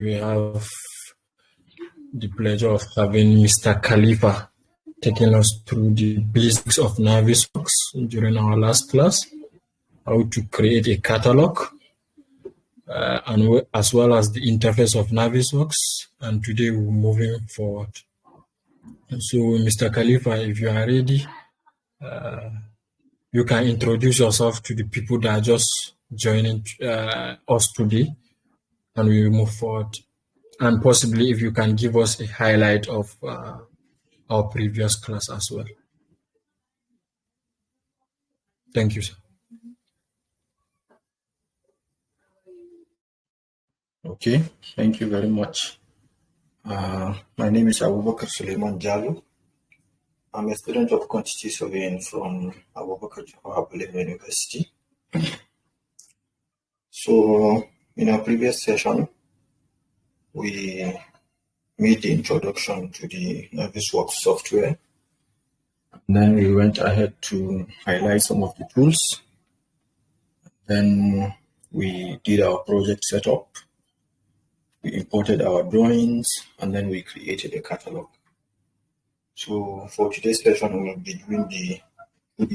we have the pleasure of having Mr. Khalifa taking us through the basics of NAVISWORKS during our last class, how to create a catalog, and as well as the interface of NAVISWORKS. And today we're moving forward. So, Mr. Khalifa, if you are ready, you can introduce yourself to the people that are just joining us today, and we will move forward. And possibly if you can give us a highlight of our previous class as well. Thank you, sir. Okay, thank you very much. My name is Abubakar Suleiman Jallo. I'm a student of quantity surveying from Abubakar University. So, in our previous session, we made the introduction to the NAVISWORKS software. And then we went ahead to highlight some of the tools. Then we did our project setup. We imported our drawings, and then we created a catalog. So for today's session, we'll be doing the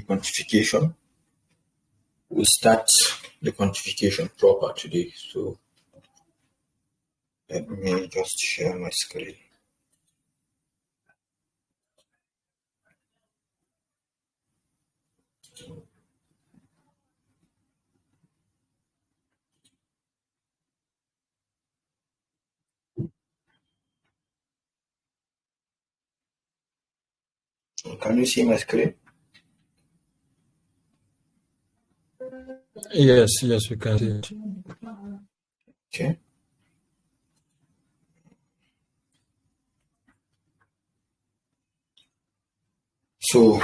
quantification. We'll start the quantification proper today. So let me just share my screen. Can you see my screen? Yes, we can see it. Okay. So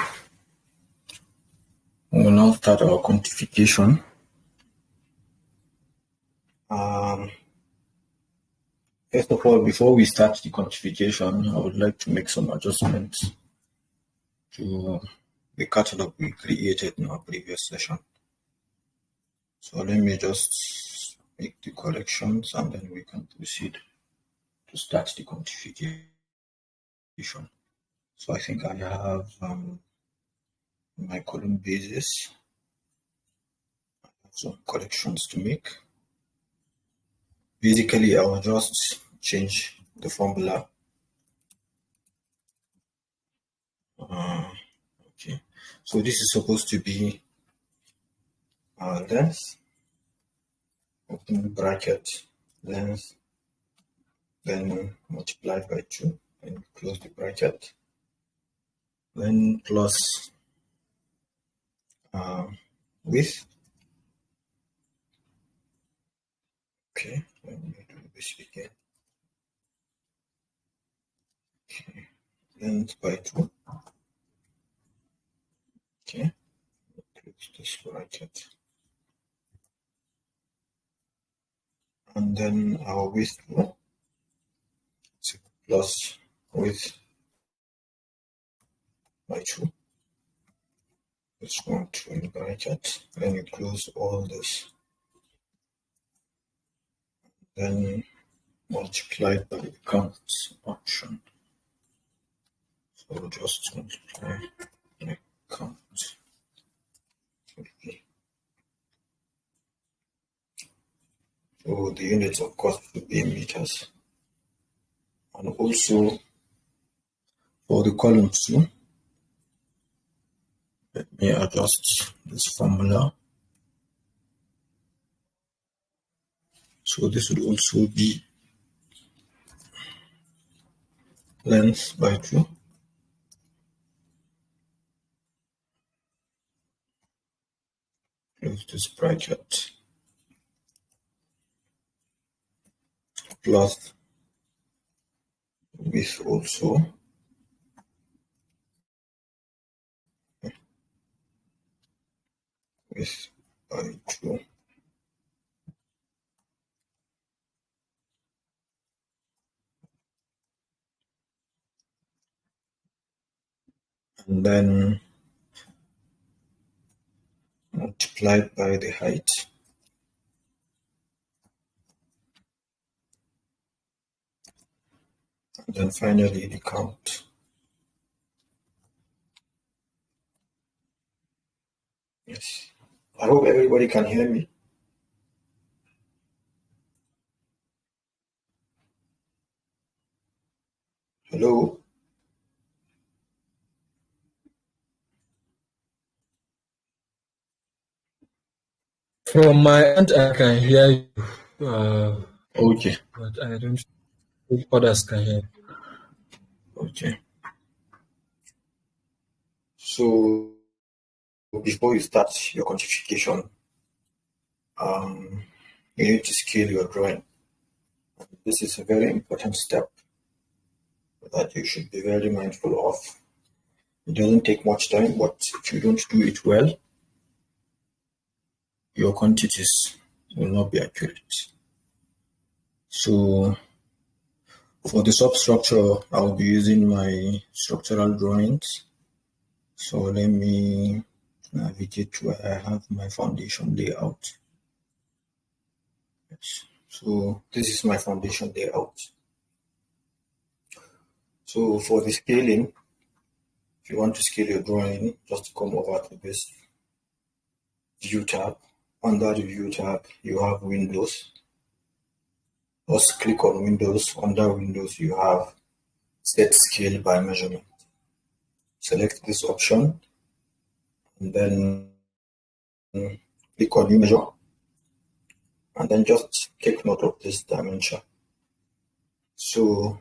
we will now start our quantification. First of all, before we start the quantification, I would like to make some adjustments to the catalog we created in our previous session. So let me just make the corrections and then we can proceed to start the quantification. So I think I have my column basis. I have some corrections to make. Basically, I will just change the formula. Okay, so this is supposed to be length, open bracket, length, then multiplied by 2 and close the bracket, then plus width. Okay, let me do this again. Okay, length by 2. Okay, close this bracket. And then our width plus width by 2. It's going to in bracket. Then you close all this. Then multiplied by the count option. So just multiply the count. Okay. So the units of course will be meters. And also for the columns too, let me adjust this formula. So this would also be length by 2. Close this bracket. Plus width also. Width by 2. And then multiplied by the height. and then finally the count. Yes. I hope everybody can hear me. Hello? From my end, I can hear you, Okay. but I don't think others can hear. Okay. So before you start your quantification, you need to scale your drawing. This is a very important step that you should be very mindful of. It doesn't take much time, but if you don't do it well, your quantities will not be accurate. So for the substructure, I'll be using my structural drawings. So let me navigate to where I have my foundation layout. Yes. So this is my foundation layout. So for the scaling, if you want to scale your drawing, just come over to this view tab. Under the view tab, you have windows. Just click on windows. Under windows, you have set scale by measurement. Select this option and then click on new measure, and then just take note of this dimension. So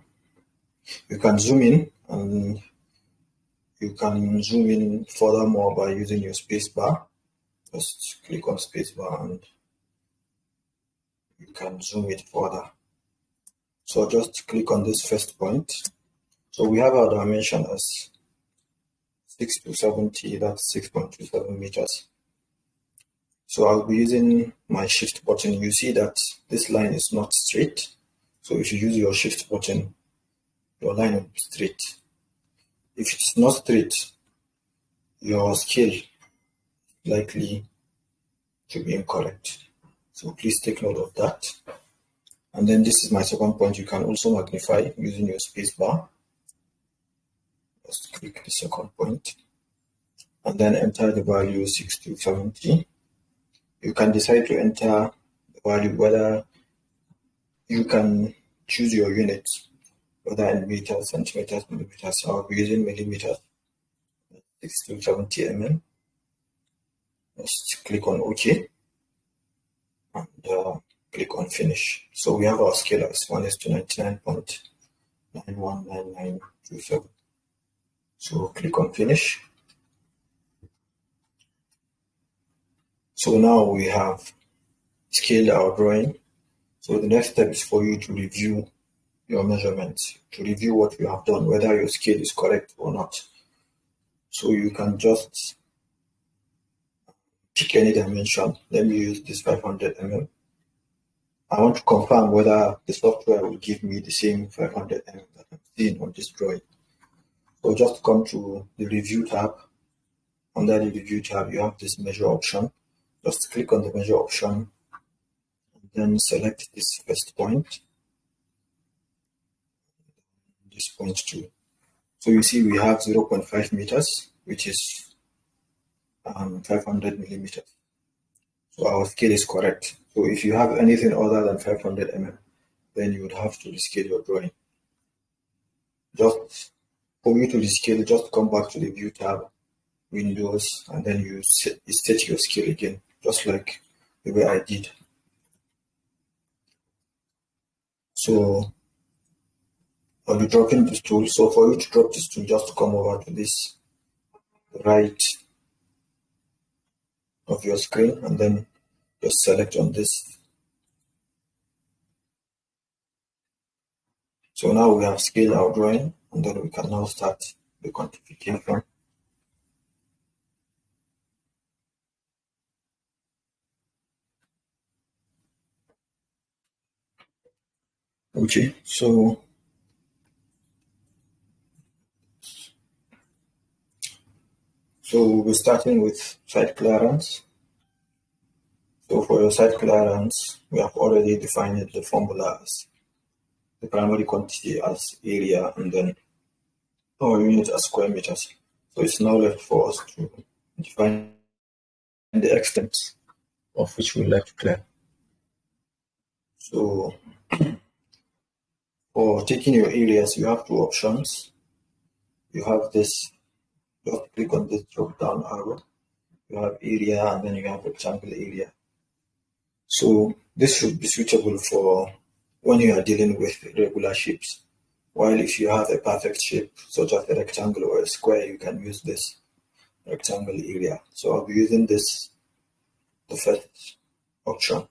you can zoom in, and you can zoom in furthermore by using your space bar. Just click on space bar and you can zoom it further. So just click on this first point. So we have our dimension as 6 to 70, that's 6.27 meters. So I'll be using my shift button. You see that this line is not straight. So if you use your shift button, your line will be straight. If it's not straight, your scale likely to be incorrect. So please take note of that. And then this is my second point. You can also magnify using your space bar. Just click the second point and then enter the value 6 to 70. You can decide to enter the value, whether you can choose your units, whether in meters, centimeters, millimeters. I'll be using millimeters, 6 to 70 mm. Just click on OK and click on finish. So we have our scale as 1:99.919927. So click on finish. So now we have scaled our drawing. So the next step is for you to review your measurements, to review what you have done, whether your scale is correct or not. So you can just pick any dimension. Let me use this 500 mm. I want to confirm whether the software will give me the same 500 mm that I'm seeing on this drawing. So just come to the review tab. Under the review tab, you have this measure option. Just click on the measure option and then select this first point, this point 2. So you see we have 0.5 meters, which is 500 millimeters. So our scale is correct. So if you have anything other than 500 mm, then you would have to rescale your drawing. Just for you to rescale, just come back to the view tab, windows, and then you set your scale again, just like the way I did. So I'll be dropping this tool. So for you to drop this tool, just come over to this right of your screen and then just select on this. So now we have scaled our drawing, and then we can now start the quantification. Okay, so we'll be starting with side clearance. So for your side clearance, we have already defined the formula as the primary quantity as area and then our unit as square meters. So it's now left for us to define the extent of which we like to clear. So for taking your areas, you have two options. You have this, just click on this drop down arrow. You have area and then you have rectangle area. So this should be suitable for when you are dealing with regular shapes. While if you have a perfect shape, such as a rectangle or a square, you can use this rectangle area. So I'll be using this, the first option.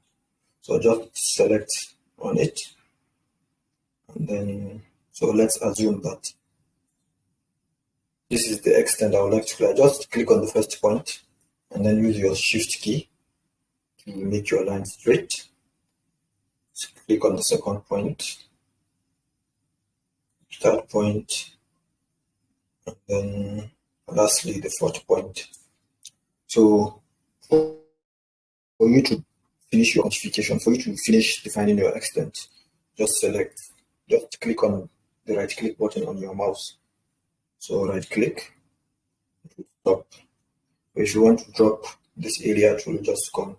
So just select on it. And then, so let's assume that this is the extent I would like to clear. Just click on the first point and then use your shift key to make your line straight. So click on the second point, third point, and then lastly the fourth point. So for you to finish your quantification, for you to finish defining your extent, just click on the right click button on your mouse. So right click, it will stop. If you want to drop this area, it will just come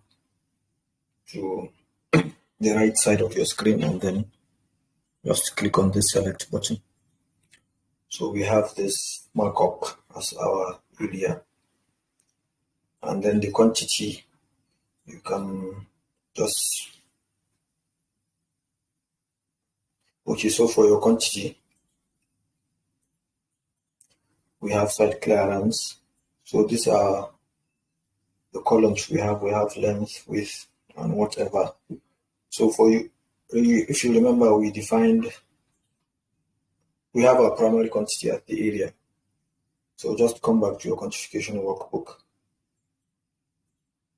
to the right side of your screen and then just click on this select button. So we have this markup as our area, and then the quantity, you can just, okay, so for your quantity, we have side clearance. So these are the columns we have length, width, and whatever. So for you, if you remember, we have our primary quantity at the area. So just come back to your quantification workbook.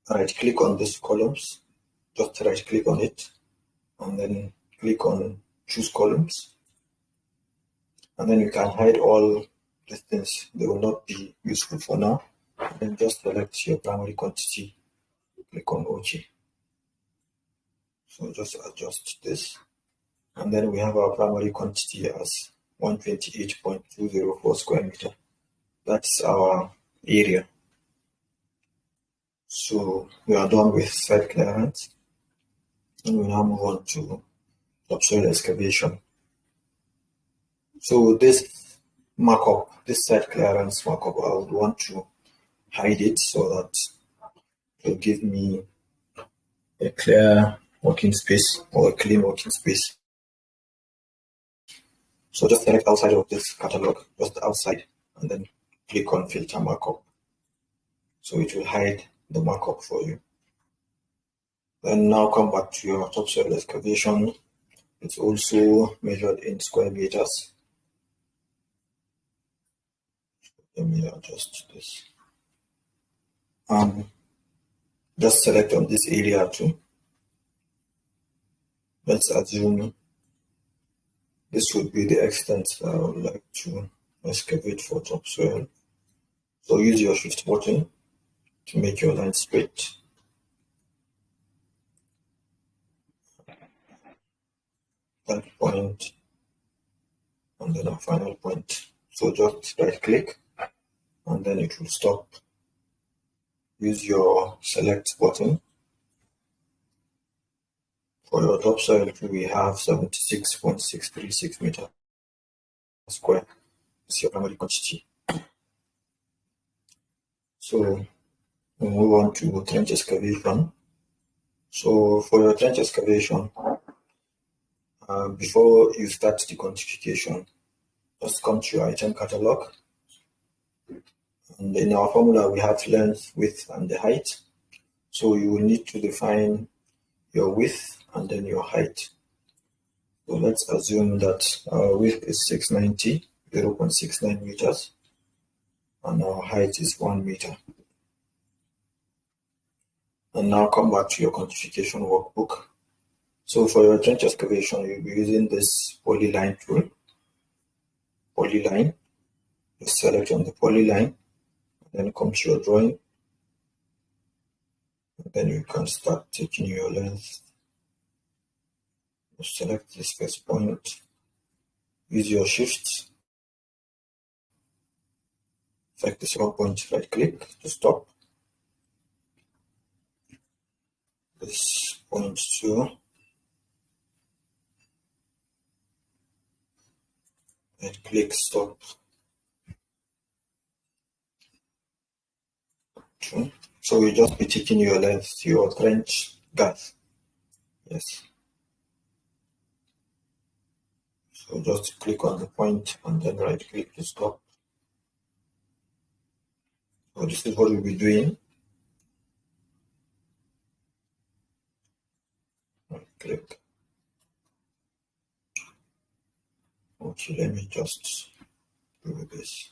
Right click on these columns, just right click on it, and then click on choose columns. And then you can hide all these things, they will not be useful for now. And then just select your primary quantity, click on OK. So just adjust this. And then we have our primary quantity as 128.204 square meter. That's our area. So we are done with site clearance. And we now move on to topsoil excavation. So this markup, this site clearance markup, I would want to hide it so that it will give me a clear working space or a clean working space. So just select outside of this catalog, just outside, and then click on filter markup. So it will hide the markup for you. Then now come back to your topsoil excavation. It's also measured in square meters. Let me adjust this. Just select on this area too. Let's assume this would be the extent I would like to excavate for topsoil. So use your shift button to make your line straight. That point, and then a final point. So just right click, and then it will stop. Use your select button. For your topsoil, we have 76.636 meters square. It's your primary quantity. So we move on to trench excavation. So for your trench excavation, before you start the quantification, just come to your item catalog. And in our formula, we have length, width, and the height. So you will need to define your width and then your height. So let's assume that our width is 690, 0.69 meters, and our height is 1 meter. And now come back to your quantification workbook. So for your trench excavation, you'll be using this polyline tool. Polyline, just select on the polyline, then come to your drawing. And then you can start taking your length. Select this first point, use your shift, select the second point, right click to stop. This point 2, right click stop. 2. So you just be taking your length, your trench gas. Yes. So just click on the point and then right click to stop. So this is what we'll be doing. Right click. Okay, let me just do this.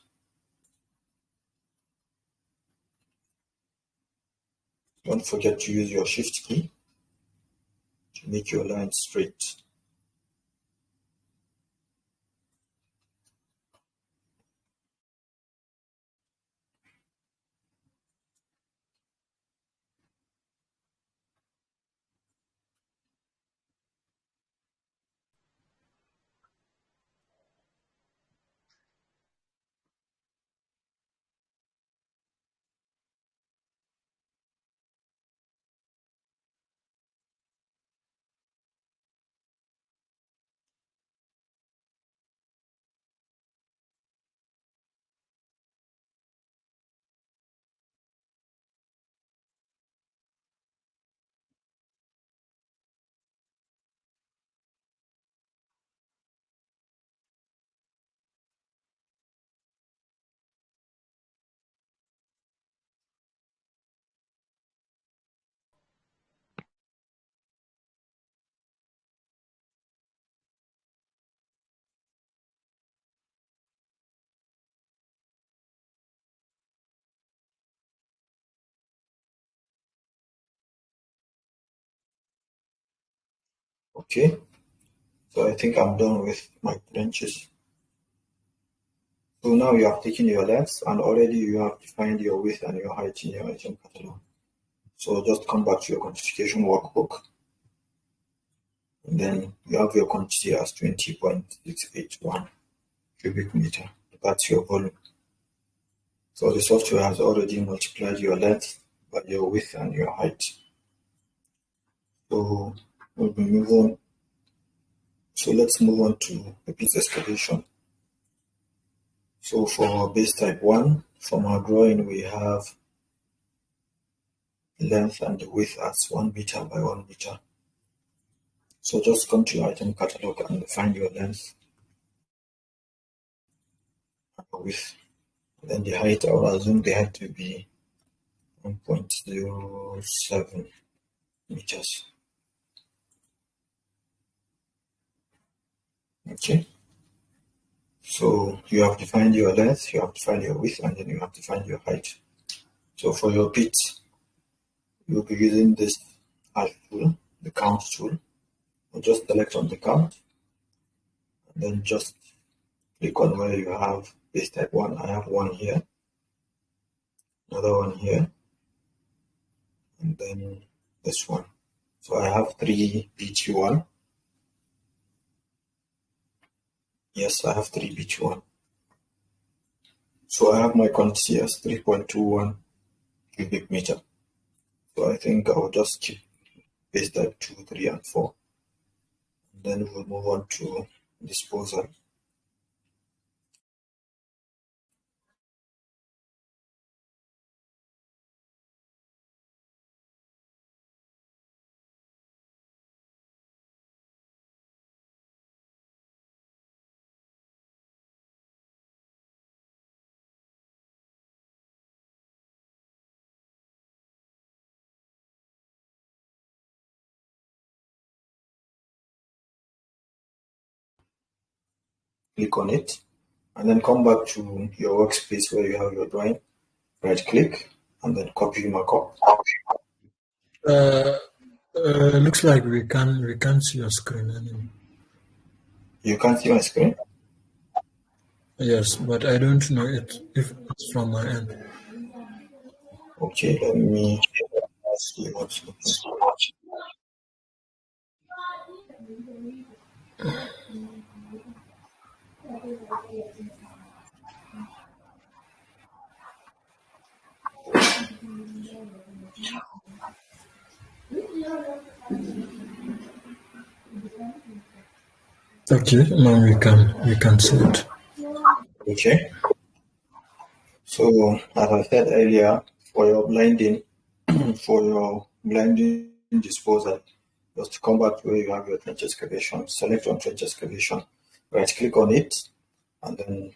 Don't forget to use your shift key to make your line straight. Okay, so I think I'm done with my trenches. So now you have taken your length and already you have defined your width and your height in your item catalog. So just come back to your quantification workbook. And then you have your quantity as 20.681 cubic meter. That's your volume. So the software has already multiplied your length by your width and your height. So we'll be moving on. So let's move on to the piece excavation. So for base type 1, from our drawing, we have length and the width as 1 meter by 1 meter. So just come to your item catalog and find your length and your width. Then the height, I will assume the height to be 1.07 meters. Okay. So you have defined your length, you have defined your width, and then you have defined your height. So for your bit, you'll be using this add tool, the count tool. I'll just select on the count, and then just click on where you have base type 1. I have one here, another one here, and then this one. So I have 3 BT1. Yes, I have 3 BT1. So I have my quantity as 3.21 cubic meter. So I think I will just keep base type 2, 3, and 4. And then we'll move on to disposal. Click on it, and then come back to your workspace where you have your drawing. Right click, and then copy markup. Uh, looks like we can't see your screen anymore. You can't see my screen? Yes, but I don't know if it's from my end. Okay, let me see what's happening. Okay, now we can see it. Okay. So as I said earlier, for your blending, for your blending disposal, just come back to where you have your trench excavation, select on trench excavation, right click on it, and then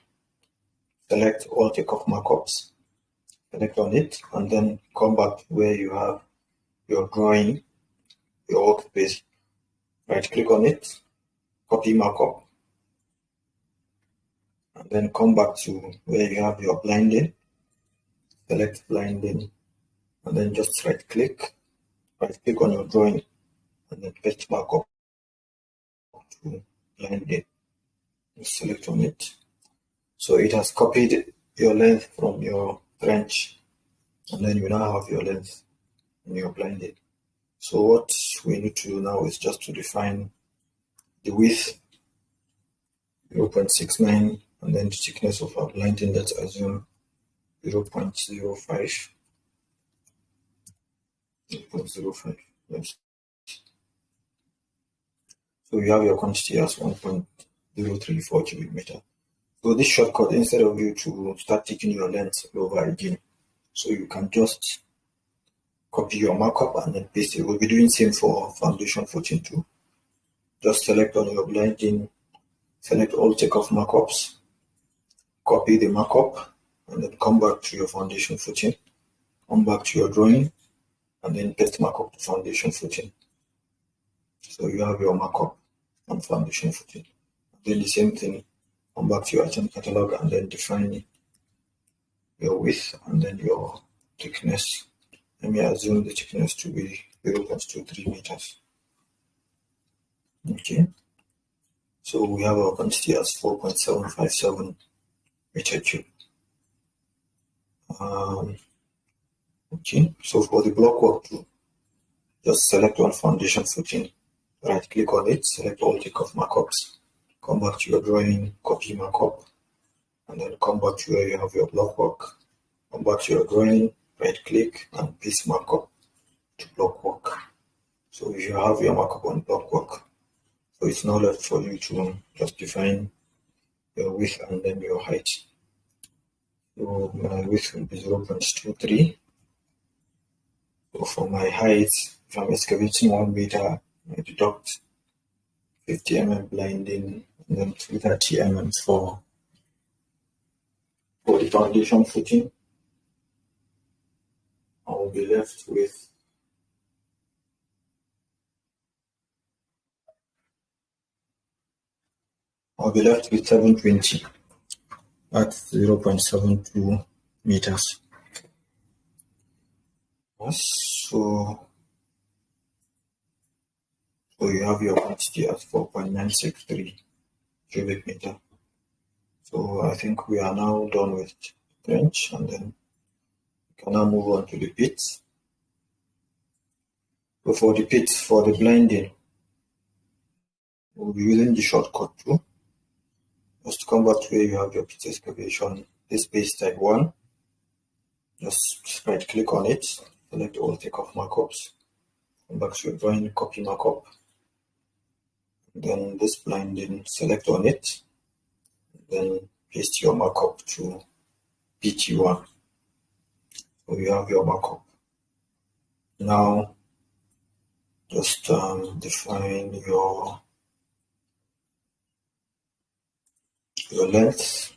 select all takeoff markups, select on it, and then come back to where you have your drawing, your workspace, right click on it, copy markup, and then come back to where you have your blending, select blending, and then just right click on your drawing, and then paste markup to blending. Select on it. So it has copied your length from your trench, and then you now have your length in your blending. So what we need to do now is just to define the width 0.69, and then the thickness of our blending, let's assume 0.05. 0.05. Yes. So you have your quantity as 1.034 cubic meter. So this shortcut, instead of you to start taking your length over again, so you can just copy your markup and then paste it. We'll be doing same for foundation footing too. Just select on your blending, select all takeoff markups, copy the markup, and then come back to your foundation footing, come back to your drawing, and then paste markup to foundation footing. So you have your markup on foundation footing. Then the same thing, come back to your item catalog and then define your width and then your thickness. Let me assume the thickness to be 0.23 meters. Okay. So we have our quantity as 4.757 meter cube. Okay. So for the block work too, just select one foundation footing, right click on it, select all takeoff markups, come back to your drawing, copy markup, and then come back to where you have your block work, come back to your drawing, right click and paste markup to block work. So if you have your markup on block work, so it's now left for you to just define your width and then your height. So my width will be 0.23. So for my height, if I'm excavating 1 meter, I deduct 50 mm blinding and then 230 mm for the foundation footing. I will be left with 720 at 0.72 meters. Yes, so you have your quantity at 4.963 cubic meter. So I think we are now done with trench, and then we can now move on to the pits. So for the pits, for the blending, we'll be using the shortcut too. Just come back to where you have your pit excavation, this base type 1. Just right click on it, select all takeoff markups, come back to your drawing, copy markup, then this blending, select on it, then paste your markup to PT1. So you have your markup. Now just define your length.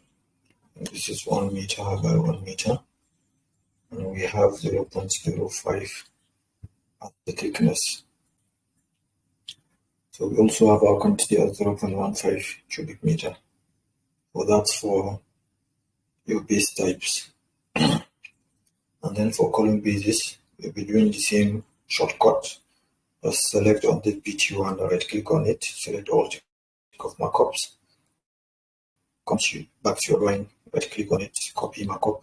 This is 1 meter by 1 meter, and we have 0.05 at the thickness. So we also have our quantity as 0.15 cubic meter. So that's for your base types. And then for column bases, we'll be doing the same shortcut. Just select on the PT1, right click on it, select all takeoff markups, come back to your drawing, right click on it, copy markup,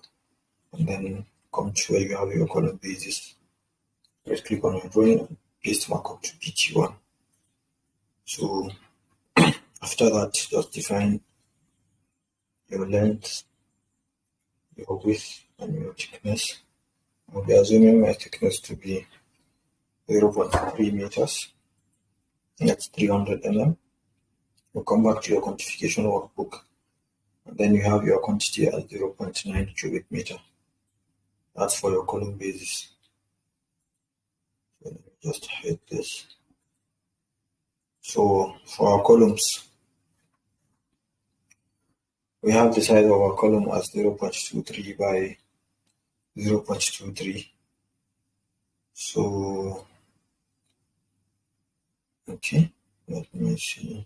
and then come to where you have your column bases, right click on your drawing and paste markup to PT1. So after that, just define your length, your width, and your thickness. I'll be assuming my thickness to be 0.3 meters. That's 300 mm. We'll come back to your quantification workbook. And then you have your quantity as 0.9 cubic meter. That's for your column basis. So let me just hide this. So for our columns, we have the size of our column as 0.23 by 0.23. So, okay, let me see.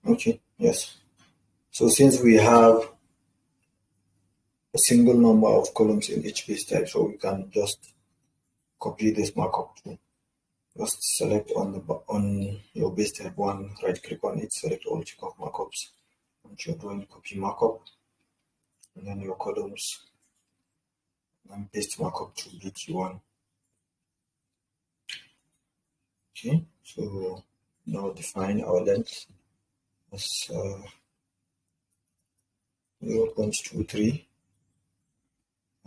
Okay, yes. So since we have a single number of columns in each base type, so we can just copy this markup too. Just select on your base type 1, right click on it, select all check off markups. And you're doing copy markup, and then your columns, and paste markup to BT1. Okay, so now define our length as 0.23,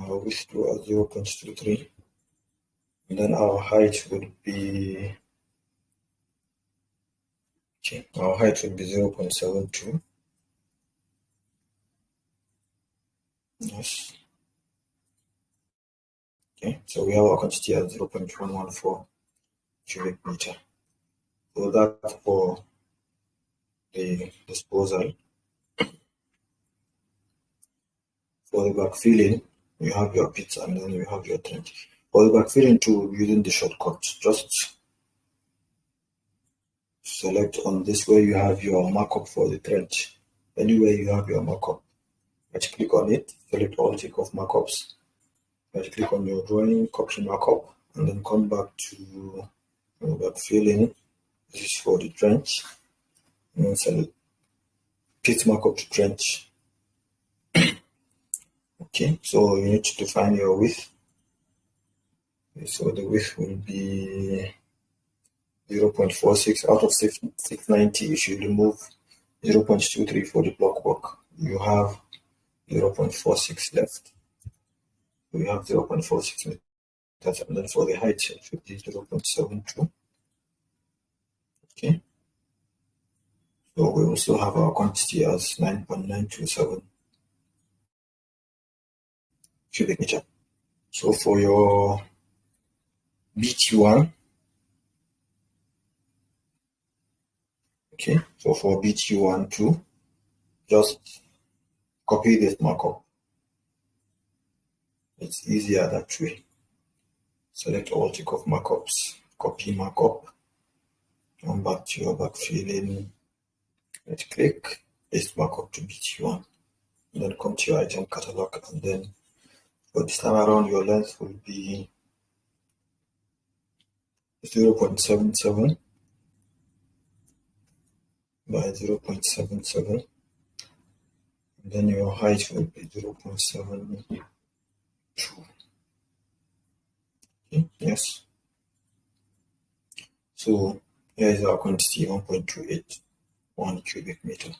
our width to as 0.23, and then our height would be, okay, our height would be 0.72. Yes. Okay, so we have our quantity at 0.114 cubic meter. So that's for the disposal. For the backfilling, you have your pits and then you have your trench. For the backfilling too, using the shortcut, just select on this where you have your markup for the trench. Anywhere you have your markup, right click on it, select all tick off markups, right click on your drawing, copy markup, and then come back to backfilling. This is for the trench, and then select pit markup to trench. Okay, so you need to define your width. Okay, so the width will be 0.46 out of 690. If you remove 0.23 for the block work, you have 0.46 left. We have 0.46 meters, and then for the height, it should be 0.72. Okay, so we also have our quantity as 9.927 cubic meter. So for your BT1, okay, so for BT1 too, just copy this markup. It's easier that way. Select all tick off markups, copy markup, come back to your backfilling, right click, paste markup to BT1, and then come to your item catalog, and then for this time around your length will be 0.77 by 0.77, and then your height will be 0.72. Okay, yes. So here is our quantity, 1.281 cubic meter.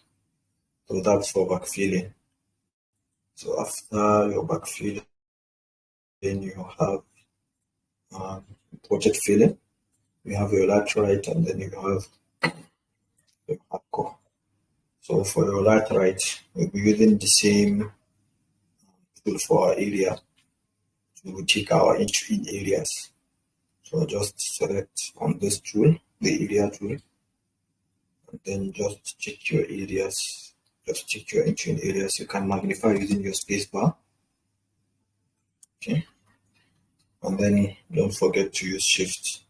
So that's for backfilling. So after your backfilling, then you have project filling. You have your laterite, and then you have your hardcore. So for your laterite, we'll be using the same tool for our area. We will take our in areas. So just select on this tool, the area tool, and then just check your areas. Just check your in areas. You can magnify using your space bar. Okay. And then don't forget to use shift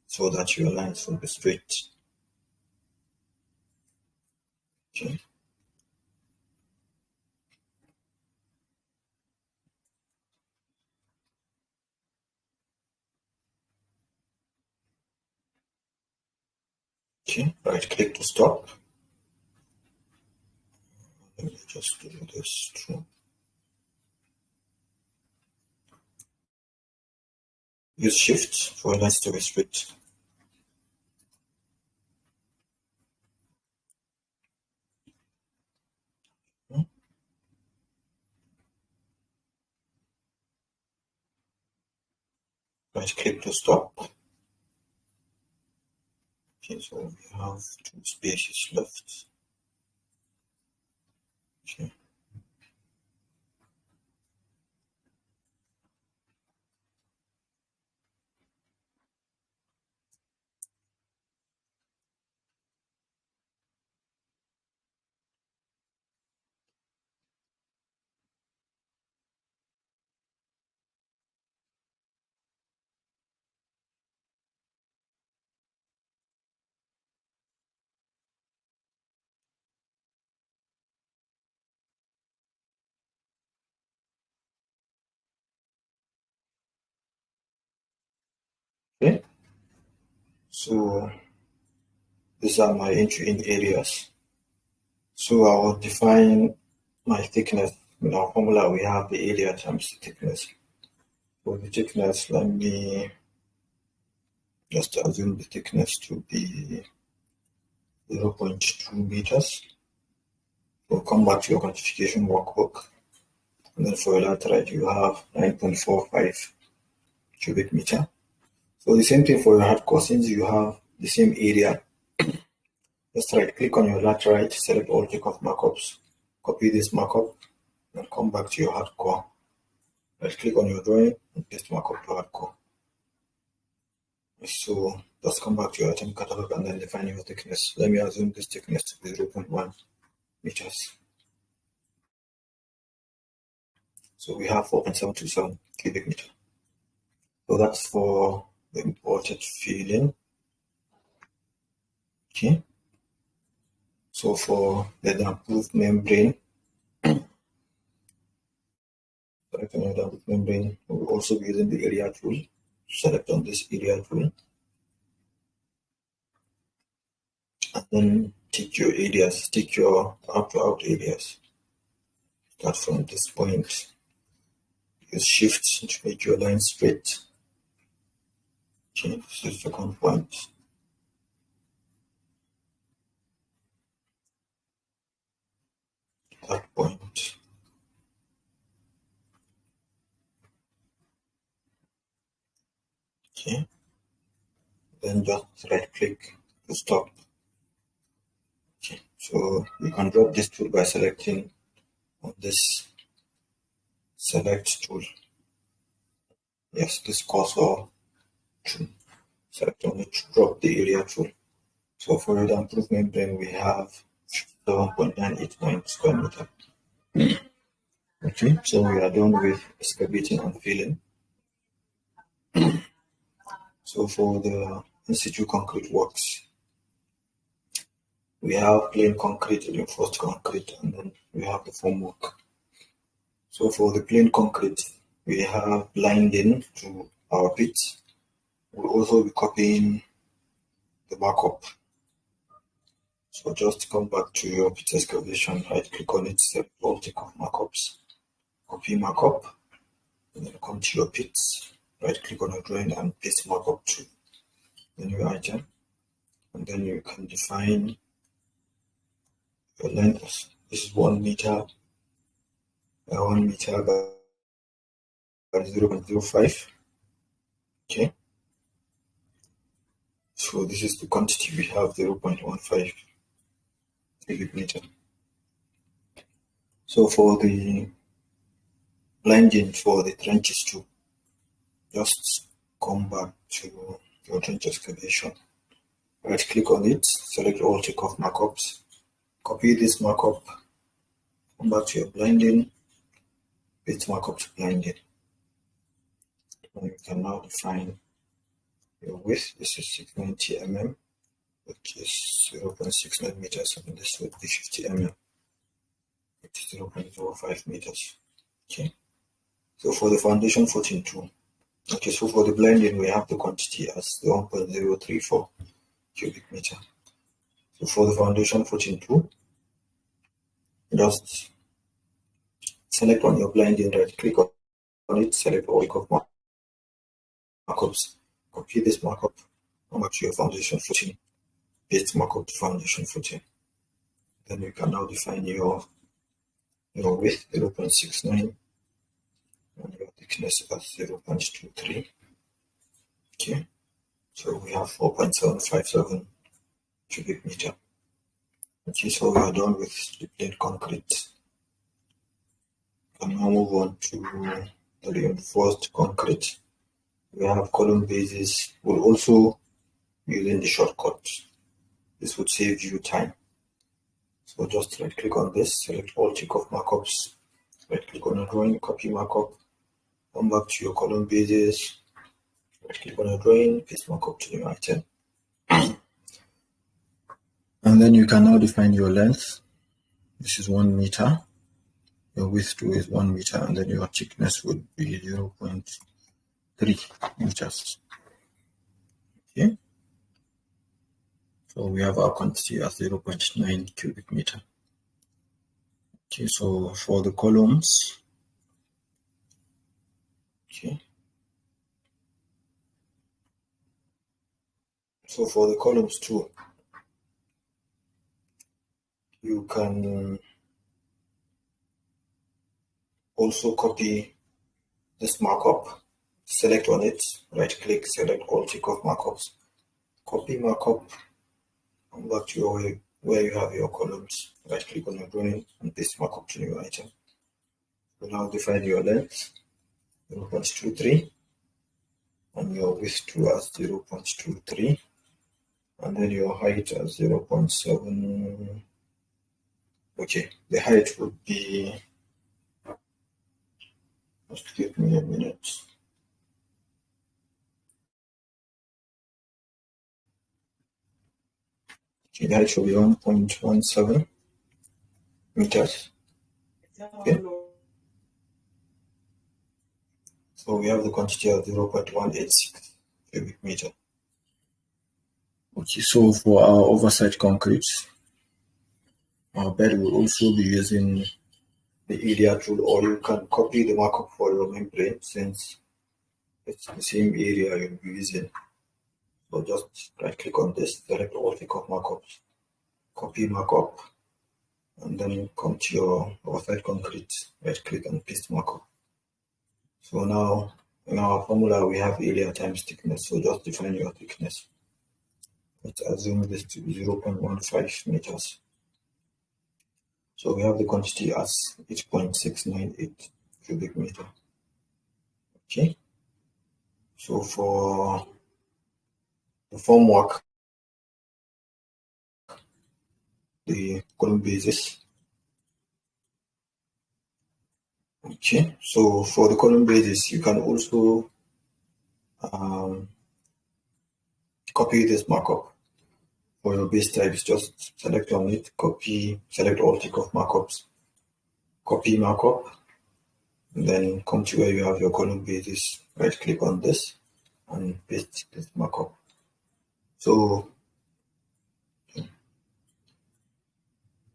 so that your lines will be straight. Okay. Okay, right click to stop. Let me just do this too. use shift for lines to be straight. Right click to stop. Okay, so we have 2 spaces left. Okay. Okay. So these are my entry-in areas. So I will define my thickness. In our formula, we have the area times the thickness. For the thickness, let me just assume the thickness to be 0.2 meters. We'll come back to your quantification workbook. And then for your laterite, you have 9.45 cubic meter. So the same thing for your hardcore, since you have the same area, just right click on your laterite, select all takeoff markups, copy this markup, and come back to your hardcore. Right click on your drawing and paste markup to hardcore. So just come back to your item catalog and then define your thickness. Let me assume this thickness to be 0.1 meters. So we have 4.727 cubic meter. So that's for the imported filling. Okay. So for the damp-proof membrane, select on your damp-proof membrane. We'll also be using the area tool. Select on this area tool. And then tick your areas, tick your out-to-out areas. Start from this point. Use shift to make your line straight. Okay, this is the second point. That point. Okay. Then just right click to stop. Okay. So you can drop this tool by selecting on this select tool. Yes, this cursor tool. Select on it to drop the area tool. So for the damp-proof membrane, we have 7.989 square meter. Okay, so we are done with excavating and filling. So for the in-situ concrete works, we have plain concrete, reinforced concrete, and then we have the formwork. So for the plain concrete, we have blinding to our pits. We'll also be copying the markup. So just come back to your pit excavation, right click on it, select all takeoff markups, copy markup, and then come to your pits, right click on your drawing and paste markup to the new item. And then you can define your length. This is 1 meter by 1 meter by 0.05. Okay. So this is the quantity we have, 0.15 cubic meter. So for the blinding for the trenches too, just come back to your trench excavation. Right click on it, select all takeoff markups, copy this markup, come back to your blinding, paste markup to blinding. And you can now define your width. This is 690 mm, which is 0.69 meters, and this would be 50 mm, which is 0.05 meters. Okay. So for the foundation footing too, okay, so for the blending, we have the quantity as the 1.034 cubic meter. So for the foundation footing too, just select on your blending, right click on it, select all takeoff markups. Copy this markup, come back to your foundation footing, paste markup to foundation footing. Then you can now define your width 0.69 and your thickness as 0.23. Okay, so we have 4.757 cubic meter. Okay, so we are done with the plain concrete. We can now move on to the reinforced concrete. We have column bases. We'll also using the shortcut. This would save you time. So just right click on this, select all tick of markups, right click on a drawing, copy markup, come back to your column bases, right click on a drawing, paste markup to new item. And then you can now define your length. This is 1 meter. Your width too is 1 meter, and then your thickness would be 0.3 meters. Okay. So we have our quantity as 0.9 cubic meter. Okay, so for the columns, okay. So for the columns too, you can also copy this markup, select on it, right click, select all tick of markups, copy markup, come back to your where you have your columns, right click on your drawing and paste markup to new item. So now define your length 0.23 and your width too as 0.23 and then your height as 0.7. Okay, the height would be, just give me a minute. Okay, the height should be 1.17 meters. Okay. So we have the quantity of 0.186 cubic meter. Okay, so for our oversight concrete, our bed will also be using the area tool, or you can copy the markup for your membrane since it's the same area you'll be using. So just right click on this, select all tick of markups, copy markup, and then come to your oversight concrete, right click and paste markup. So now in our formula we have area times thickness, so just define your thickness. Let's assume this to be 0.15 meters. So we have the quantity as 8.698 cubic meter. Okay. So for the formwork, the column bases. Okay. So for the column bases, you can also copy this markup. For your base types, just select on it, copy, select all tick of markups, copy markup, and then come to where you have your column bases, right click on this and paste this markup. So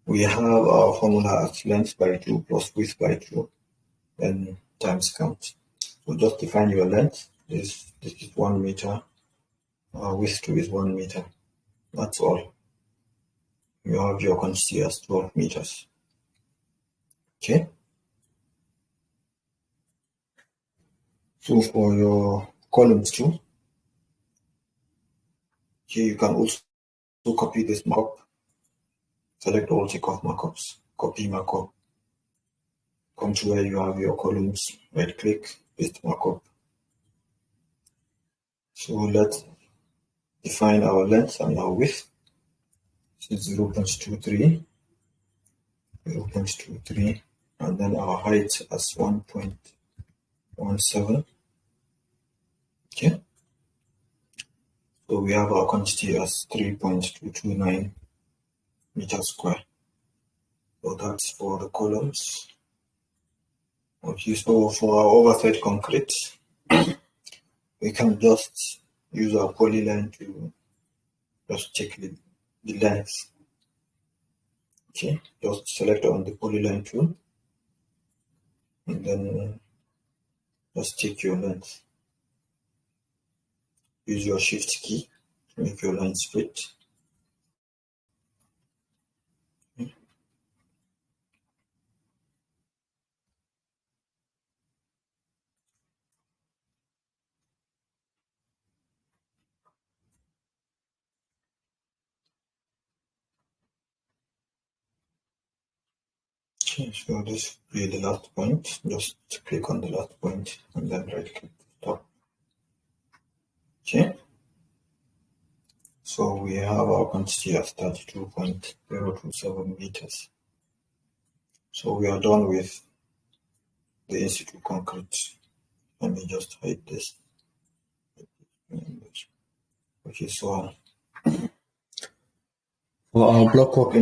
we have our formula as length by 2 plus width by 2, then times count. So just define your length. This is 1 meter, width 2 is 1 meter. That's all. You have your quantity as 12 meters. Okay. So for your columns too, here you can also copy this markup, select all tick of markups, copy markup, come to where you have your columns, right click, paste markup. So let's define our length and our width. This is 0.23, 0.23, and then our height as 1.17. Okay. So we have our quantity as 3.229 meters square. So that's for the columns. Okay, so for our oversight concrete, we can just use our polyline to just check the length. Okay, just select on the polyline tool and then just check your length. use your shift key to make your line straight. Okay, so this will be the last point. Just click on the last point and then right click to stop. Okay. So we have our quantity as 32.027 meters. So we are done with the in-situ concrete. Let me just hide this. Okay, so for our block work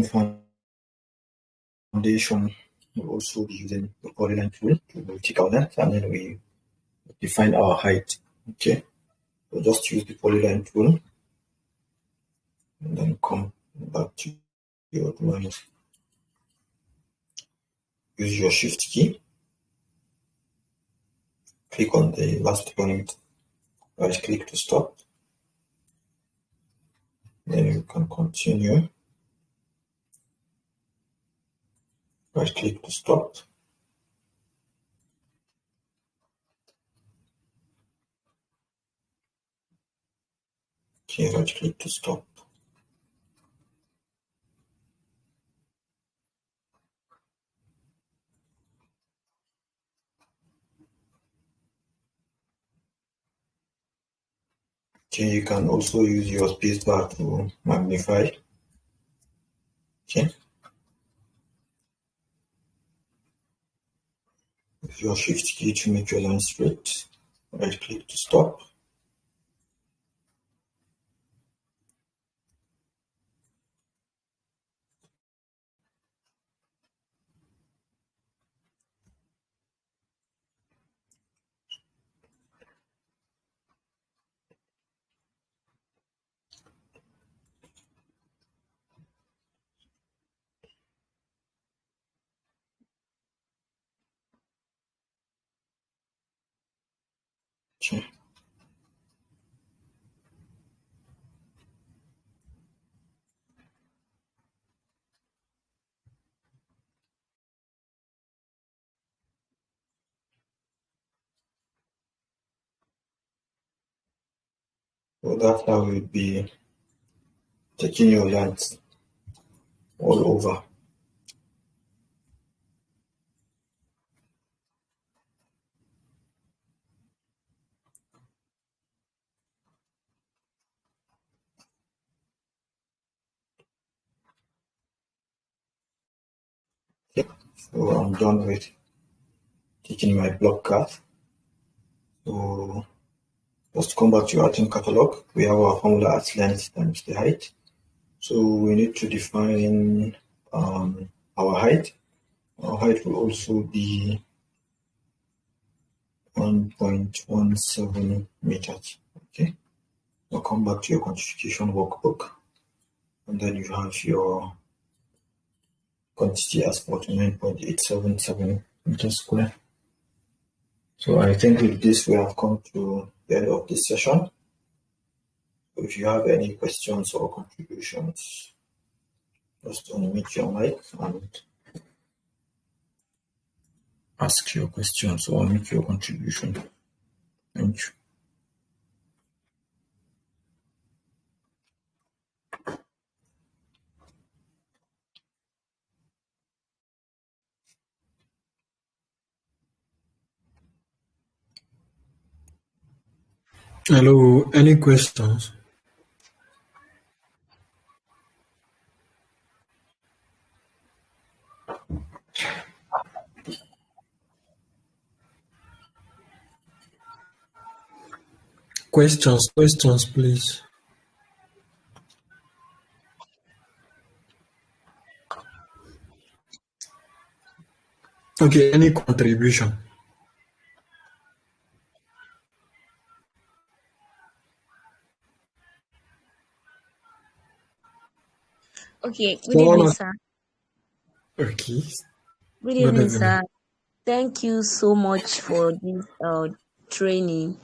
foundation, we'll also be using the polyline tool to take our length, and then we define our height. Okay, so just use the polyline tool and then come back to your drawing. Use your shift key, click on the last point, right click to stop. Then you can continue. Right click to stop. Okay, right click to stop. Okay, you can also use your spacebar to magnify. Okay. Use your shift key to make your line straight. Right click to stop. Okay. So that's how we'll be taking your length all over. Yep. So I'm done with taking my block cut. So just to come back to your item catalog, we have our formula as length times the height. So we need to define our height. Our height will also be 1.17 meters. Okay. Now come back to your quantification workbook, and then you have your quantity as 49.877 meters square. So I think with this we have come to the end of this session. So if you have any questions or contributions, just unmute your mic and ask your questions or make your contribution. Thank you. Hello, any questions? Questions, please. Okay, any contribution? Okay, good Someone evening, else? sir. Okay, Good good evening, evening. sir. Thank you so much for this training.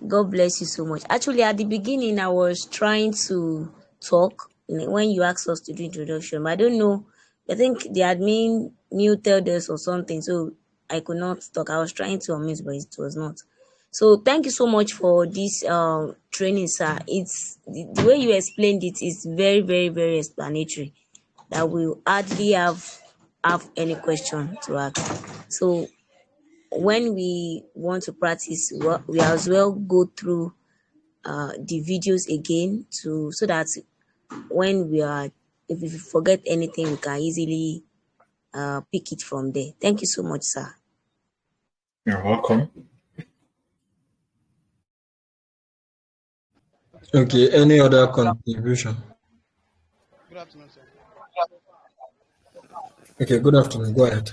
God bless you so much. Actually, at the beginning, I was trying to talk when you asked us to do introduction, but I don't know. I think the admin muted us or something, so I could not talk. I was trying to unmute, but it was not. So thank you so much for this training, sir. It's the way you explained it is very, very, very explanatory. That we hardly have any question to ask. So when we want to practice, we as well go through the videos again so that when if we forget anything, we can easily pick it from there. Thank you so much, sir. You're welcome. Okay, any other contribution? Good afternoon, sir. Okay, good afternoon. Go ahead.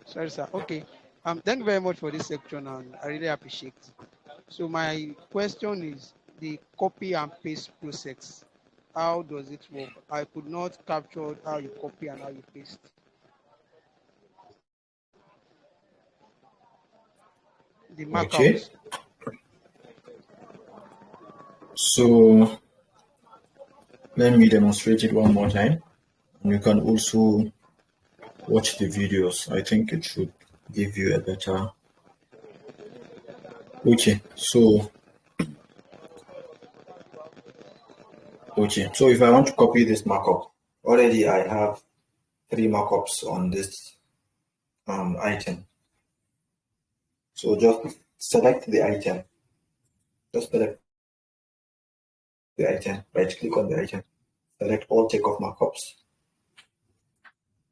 Sorry, sir. Okay. Thank you very much for this section, and I really appreciate it. So my question is the copy and paste process. How does it work? I could not capture how you copy and how you paste. The Okay. markups. So let me demonstrate it one more time. You can also watch the videos. I think it should give you a better. Okay, so if I want to copy this markup, already I have 3 markups on this item. So just select the item. Just select the item, right click on the item, select all takeoff markups.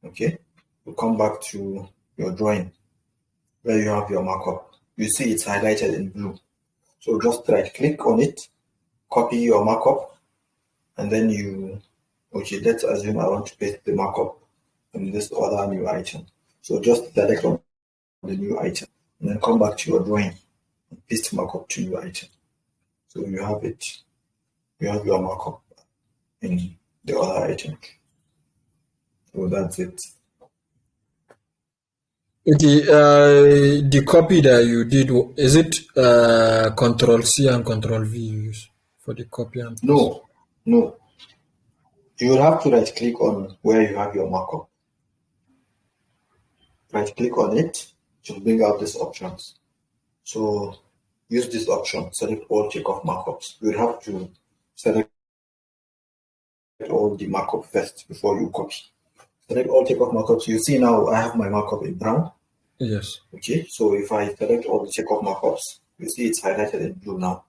Okay, we'll come back to your drawing where you have your markup. You see it's highlighted in blue. So just right click on it, copy your markup, and then let's assume I want to paste the markup in this other new item. So just select on the new item and then come back to your drawing and paste markup to new item. So you have it. You have your markup in the other item. So that's it. Okay, the copy that you did, is it Control C and Control V you use for the copy and paste? No. You will have to right click on where you have your markup. Right click on it to bring out these options. So use this option, select all takeoff markups. You will have to select all the markup first before you copy. Select all takeoff markups. You see now I have my markup in brown. Yes. Okay, so if I select all the takeoff markups, you see it's highlighted in blue now.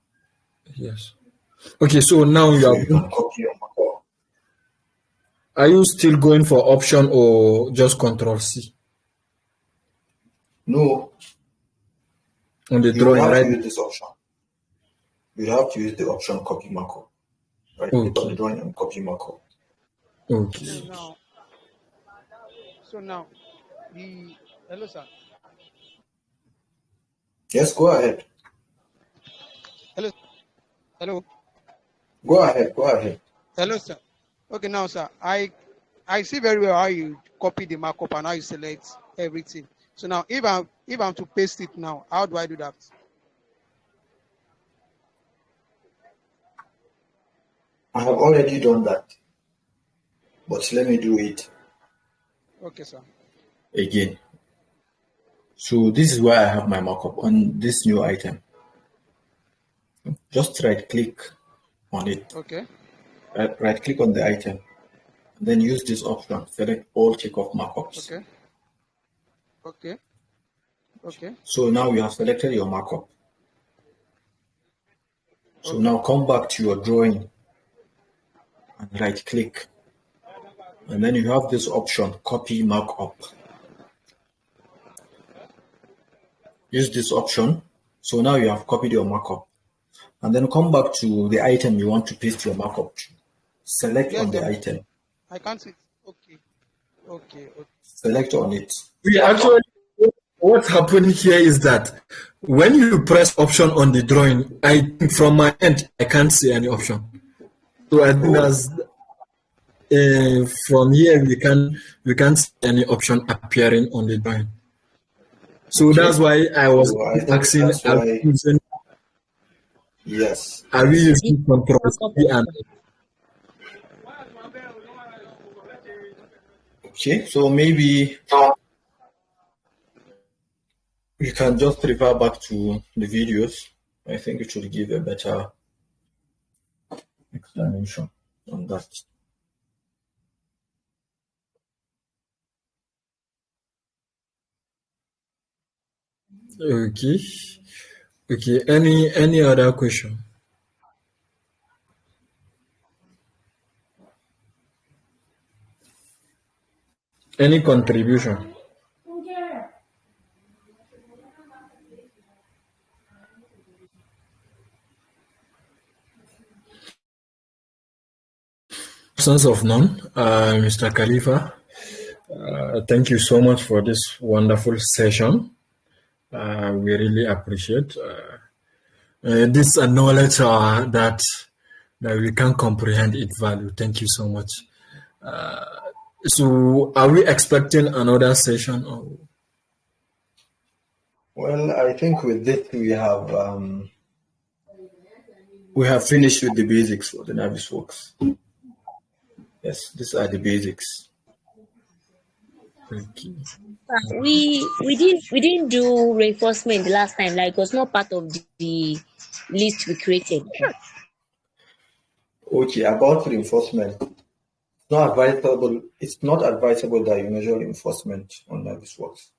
Yes. Okay, so now you can copy your markup. Are you still going for option or just Control C? No. On the You drawing, have right? to use this option. You have to use the option copy markup. Right, click on the drawing and copy markup. Okay. So now, hello, sir. Yes, go ahead. Hello. Go ahead. Hello, sir. Okay, now, sir, I see very well how you copy the markup and how you select everything. So now, if I'm to paste it now, how do I do that? I have already done that, but let me do it. Okay, sir. Again. So this is where I have my markup on this new item. Just right click on it. Okay. Right click on the item. And then use this option, select all takeoff markups. Okay. So now you have selected your markup. So now come back to your drawing and right click. And then you have this option, copy markup. Use this option. So now you have copied your markup. And then come back to the item you want to paste your markup to. Select on the item. I can't see. Okay. Select on it. What happened here is that when you press option on the drawing, I think from my end, I can't see any option. So I think as from here, we can't see any option appearing on the drawing. So that's why I was asking. Yes. Are we Is it using Control C and Okay, so maybe you can just refer back to the videos. I think it should give a better explanation on that. okay? Okay. Any other question? Any contribution? Absence of none, Mr. Khalifa. Thank you so much for this wonderful session. We really appreciate this knowledge that we can comprehend its value. Thank you so much. So, are we expecting another session? Or? Well, I think with this we have finished with the basics for the NAVISWORKS. Yes, these are the basics. Okay. We didn't do reinforcement the last time. Like, it was not part of the list we created. Okay, about reinforcement. It's not advisable that you measure reinforcement on NAVISWORKS.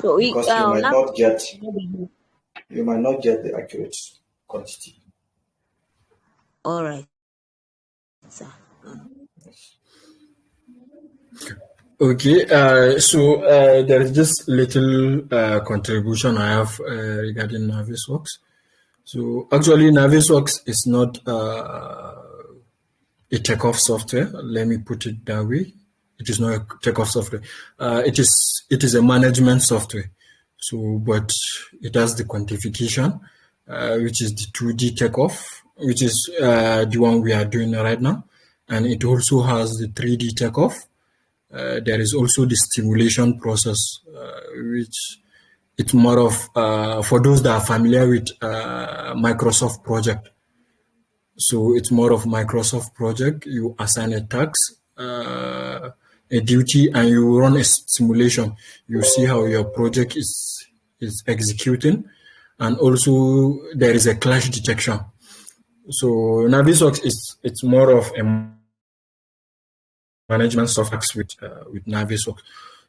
So because you might not get the accurate quantity. All right, sir. Okay, so there is just little contribution I have regarding NAVISWORKS. So actually, NAVISWORKS is not a takeoff software. Let me put it that way. It is not a takeoff software. It is a management software. So, but it has the quantification, which is the 2D takeoff, which is the one we are doing right now, and it also has the 3D takeoff. There is also the stimulation process, which it's more of for those that are familiar with Microsoft project. So it's more of Microsoft project. You assign a task, a duty, and you run a simulation. You see how your project is executing, and also there is a clash detection. So NAVISWORKS it's more of a management software with NAVISWORKS.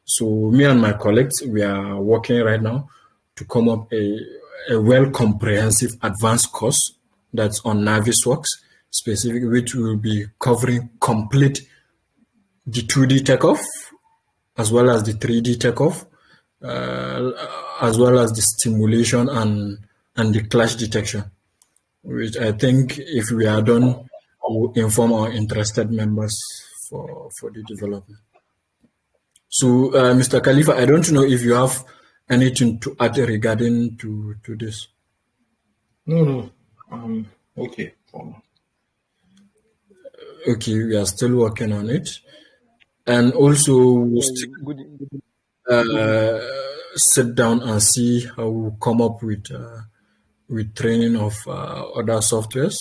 So me and my colleagues, we are working right now to come up a well comprehensive advanced course that's on NAVISWORKS specific, which will be covering complete the 2D takeoff as well as the 3D takeoff, as well as the stimulation and the clash detection, which I think if we are done, we'll inform our interested members for the development. So, Mr. Khalifa, I don't know if you have anything to add regarding to this. No. Okay. Okay, we are still working on it, and also we'll sit down and see how we come up with training of other softwares.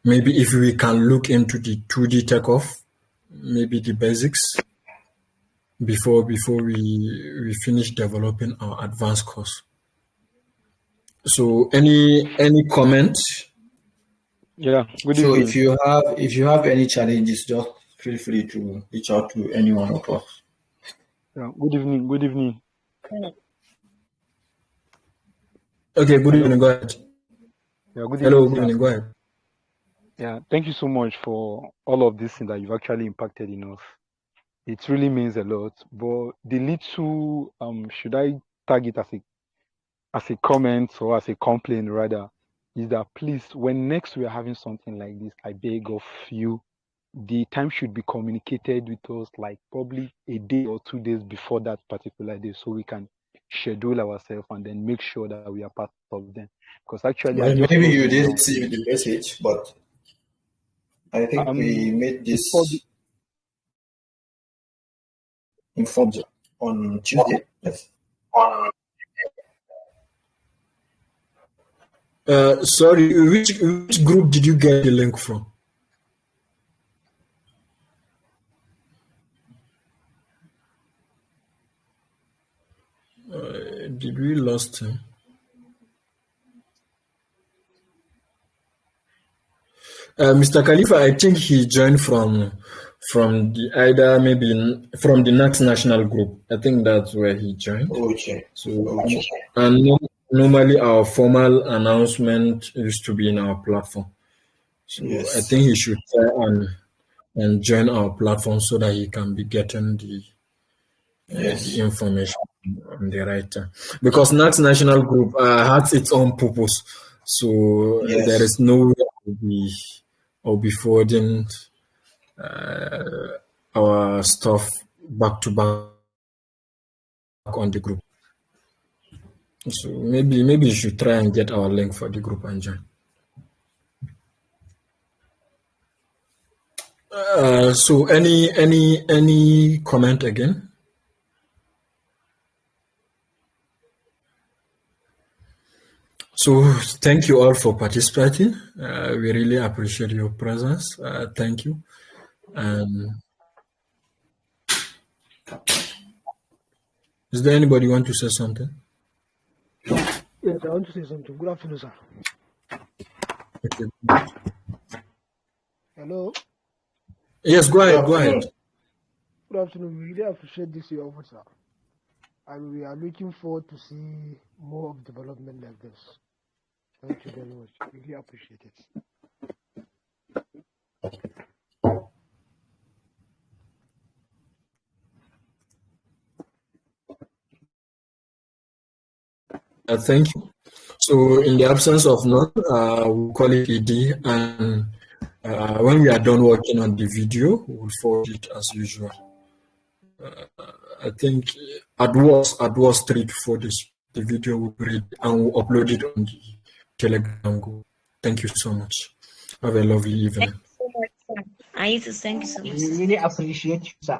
Maybe if we can look into the 2D takeoff, maybe the basics before we finish developing our advanced course. So any comment? Yeah, good So evening. if you have any challenges, just feel free to reach out to any one of us. Yeah, good evening. Okay, good evening. Go ahead. Yeah, good Hello, evening, good evening. Go ahead. Yeah, thank you so much for all of this thing that you've actually impacted in us. It really means a lot. But the little should I tag it as a comment or as a complaint rather, is that please, when next we are having something like this, I beg of you, the time should be communicated with us like probably a day or 2 days before that particular day, so we can schedule ourselves and then make sure that we are part of them. Because actually, Well, maybe you didn't see the message, but I think we made this informed on Tuesday. Yes. Sorry, which group did you get the link from? Did we lost him? Mr. Khalifa, I think he joined from the either maybe from the next national group. I think that's where he joined. Okay. So and normally our formal announcement used to be in our platform. So Yes. I think he should try and join our platform so that he can be getting the information on the right time. Because next national group has its own purpose. So there is no way I'll be forwarding our stuff back to back on the group. So maybe you should try and get our link for the group and join. So any comment again? So thank you all for participating. We really appreciate your presence. Thank you. Is there anybody want to say something? Yes, I want to say something. Good afternoon, sir. Okay. Hello. Yes, go ahead. Go ahead. Good afternoon. We really appreciate this your effort, sir. And we are looking forward to see more of development like this. Thank you very much. We really appreciate it. Thank you. So in the absence of none, we'll call it ED, and when we are done working on the video, we'll forward it as usual. I think at worst 3 to 4 days, the video will be ready and we'll upload it on the Telegram group. Thank you so much. Have a lovely evening. Thank you so much, sir. I used to thank you so much. We really appreciate you, sir.